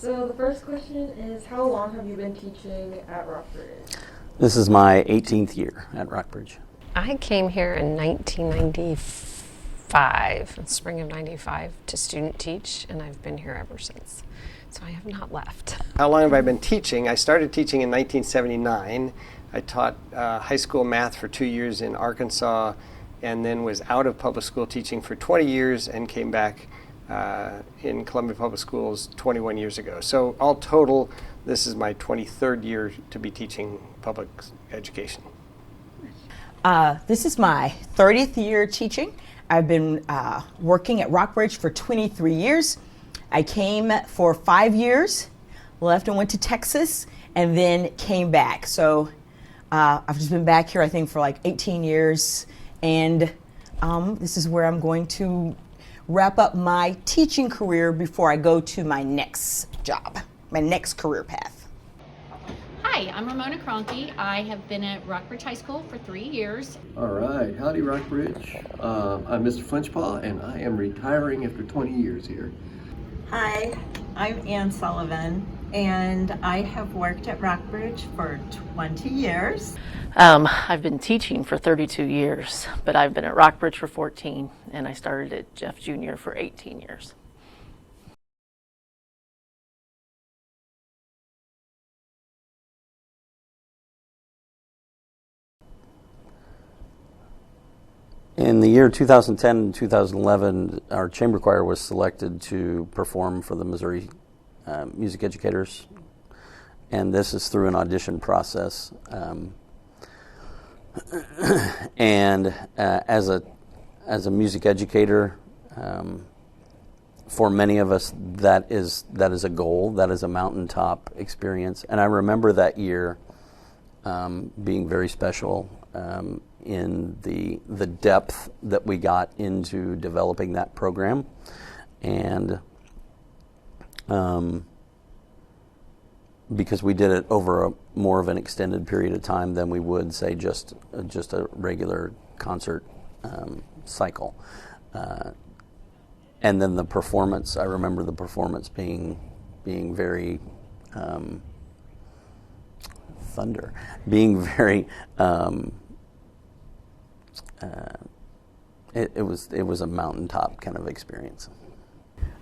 So the first question is, how long have you been teaching at Rockbridge? This is my 18th year at Rockbridge. I came here in 1995, in spring of 95, to student teach, and I've been here ever since. So I have not left. How long have I been teaching? I started teaching in 1979. I taught high school math for 2 years in Arkansas, and then was out of public school teaching for 20 years and came back in Columbia Public Schools 21 years ago. So all total, this is my 23rd year to be teaching public education. This is my 30th year teaching. I've been working at Rockbridge for 23 years. I came for 5 years, left and went to Texas, and then came back. So I've just been back here, I think, for like 18 years, and this is where I'm going to wrap up my teaching career before I go to my next job, my next career path. Hi, I'm Ramona Cronky. I have been at Rockbridge High School for 3 years. All right, howdy Rockbridge. I'm Mr. Funchpaw, and I am retiring after 20 years here. Hi, I'm Ann Sullivan, and I have worked at Rockbridge for 20 years. I've been teaching for 32 years, but I've been at Rockbridge for 14, and I started at Jeff Jr. for 18 years. In the year 2010 and 2011, our chamber choir was selected to perform for the Missouri Music Educators, and this is through an audition process. And as a music educator, for many of us, that is a goal. That is a mountaintop experience. And I remember that year being very special in the depth that we got into developing that program, and because we did it over more of an extended period of time than we would, say, just a regular concert cycle. And then the performance, I remember the performance being very it was a mountaintop kind of experience.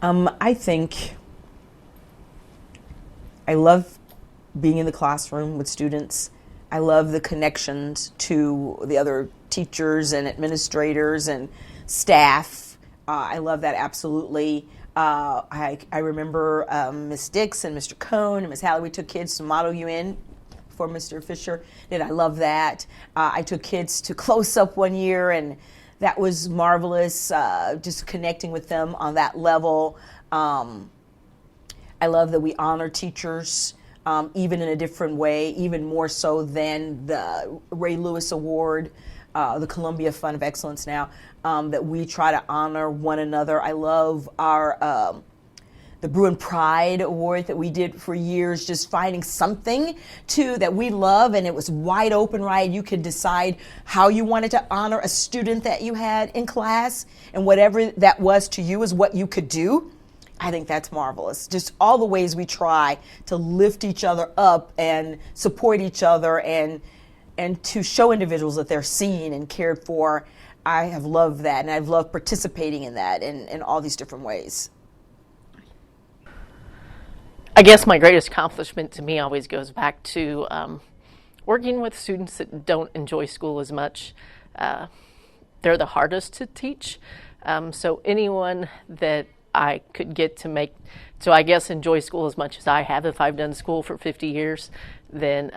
I think I love being in the classroom with students. I love the connections to the other teachers and administrators and staff. I love that absolutely. I remember Ms. Dix and Mr. Cohn and Ms. Halley. We took kids to Model UN for Mr. Fisher. I love that. I took kids to Close Up one year, and that was marvelous, just connecting with them on that level. I love that we honor teachers, even in a different way, even more so than the Ray Lewis Award, the Columbia Fund of Excellence now, that we try to honor one another. I love our the Bruin Pride Award that we did for years, just finding something that we love, and it was wide open, right? You could decide how you wanted to honor a student that you had in class, and whatever that was to you is what you could do. I think that's marvelous. Just all the ways we try to lift each other up and support each other and to show individuals that they're seen and cared for. I have loved that, and I've loved participating in that in all these different ways. I guess my greatest accomplishment to me always goes back to working with students that don't enjoy school as much. They're the hardest to teach. So anyone that I could get to I guess enjoy school as much as I have, if I've done school for 50 years, then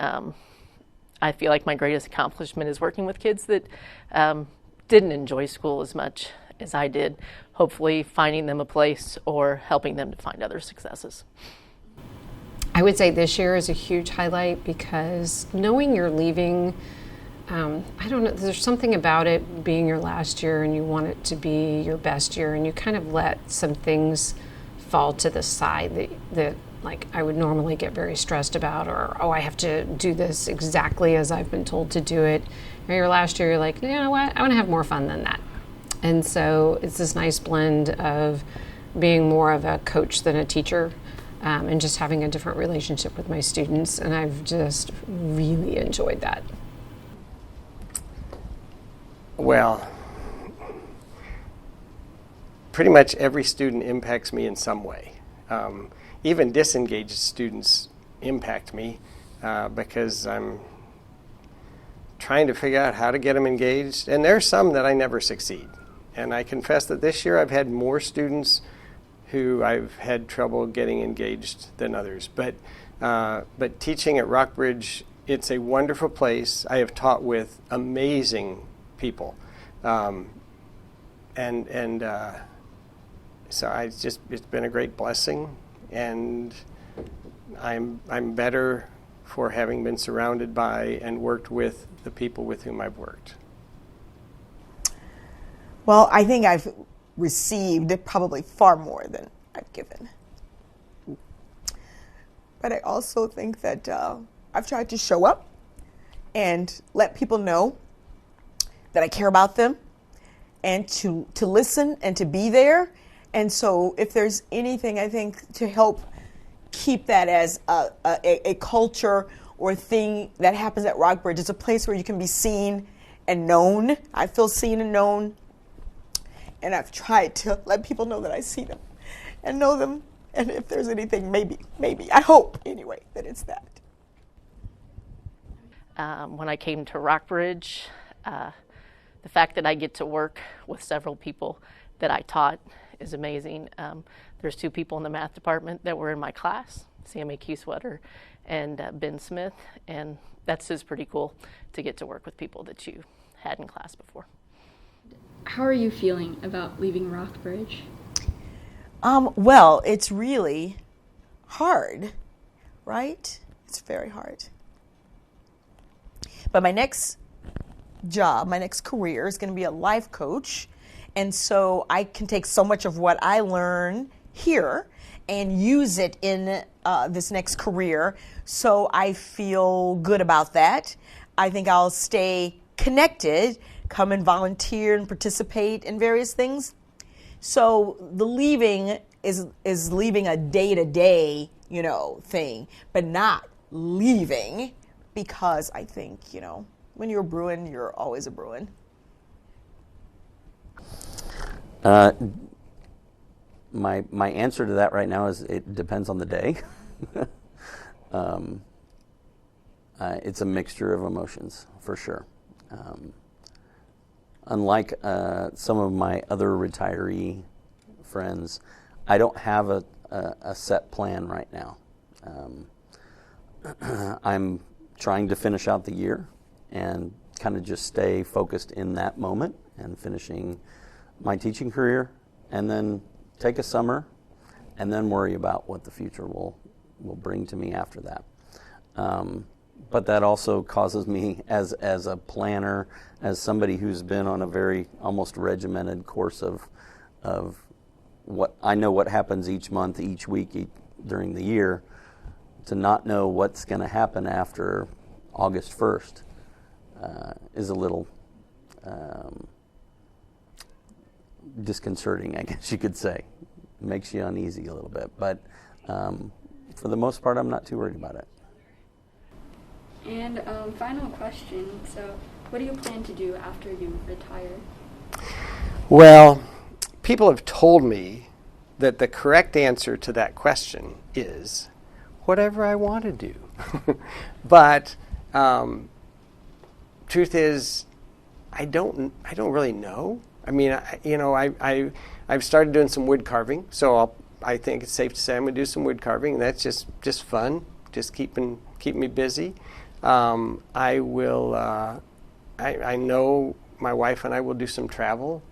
I feel like my greatest accomplishment is working with kids that didn't enjoy school as much as I did, hopefully finding them a place or helping them to find other successes. I would say this year is a huge highlight because knowing you're leaving, I don't know, there's something about it being your last year and you want it to be your best year, and you kind of let some things fall to the side that like I would normally get very stressed about, or I have to do this exactly as I've been told to do it. Or your last year, you're like, you know what, I want to have more fun than that. And so it's this nice blend of being more of a coach than a teacher, and just having a different relationship with my students. And I've just really enjoyed that. Well, pretty much every student impacts me in some way. Even disengaged students impact me because I'm trying to figure out how to get them engaged. And there are some that I never succeed. And I confess that this year I've had more students who I've had trouble getting engaged than others. But teaching at Rockbridge, it's a wonderful place. I have taught with amazing people. So it's been a great blessing, and I'm better for having been surrounded by and worked with the people with whom I've worked. Well, I think I've received probably far more than I've given. But I also think that I've tried to show up and let people know that I care about them, and to listen and to be there. And so if there's anything, I think, to help keep that as a culture or thing that happens at Rockbridge, it's a place where you can be seen and known. I feel seen and known. And I've tried to let people know that I see them and know them. And if there's anything, maybe, I hope anyway, that it's that. When I came to Rockbridge, the fact that I get to work with several people that I taught is amazing. There's 2 people in the math department that were in my class, Sammy Keysweater and Ben Smith, and that's just pretty cool to get to work with people that you had in class before. How are you feeling about leaving Rockbridge? Well, it's really hard, right? It's very hard. But my next job, my next career is going to be a life coach. And so I can take so much of what I learn here and use it in this next career. So I feel good about that. I think I'll stay connected, come and volunteer and participate in various things. So the leaving is leaving a day-to-day, thing, but not leaving, because I think, when you're a Bruin, you're always a Bruin. My answer to that right now is it depends on the day. It's a mixture of emotions, for sure. Unlike some of my other retiree friends, I don't have a set plan right now. I'm trying to finish out the year and kind of just stay focused in that moment and finishing my teaching career, and then take a summer and then worry about what the future will bring to me after that. But that also causes me, as a planner, as somebody who's been on a very almost regimented course of what I know what happens each month, each week, during the year, to not know what's going to happen after August 1st is a little disconcerting, I guess you could say. It makes you uneasy a little bit. But for the most part, I'm not too worried about it. And final question, so what do you plan to do after you retire? Well, people have told me that the correct answer to that question is whatever I want to do. But truth is, I don't really know. I mean, I've started doing some wood carving, so I think it's safe to say I'm going to do some wood carving, and that's just fun, just keep me busy. I will. I know my wife and I will do some travel.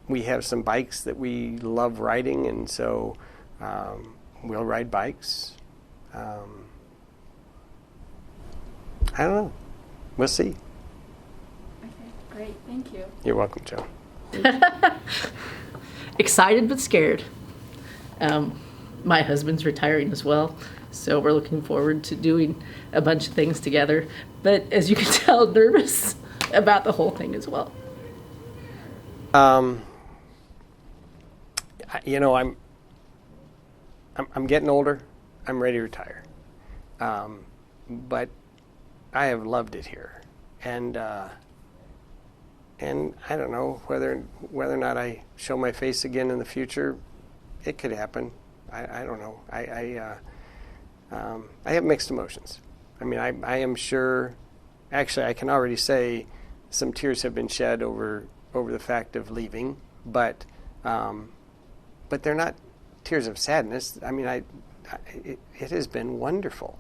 We have some bikes that we love riding, and so we'll ride bikes. I don't know. We'll see. Okay, great. Thank you. You're welcome, Joe. Excited but scared. My husband's retiring as well, so we're looking forward to doing a bunch of things together. But as you can tell, nervous about the whole thing as well. I'm getting older. I'm ready to retire. But I have loved it here, and I don't know whether or not I show my face again in the future. It could happen. I don't know. I have mixed emotions. I mean, I am sure. Actually, I can already say some tears have been shed over the fact of leaving, but they're not tears of sadness. I mean, it has been wonderful.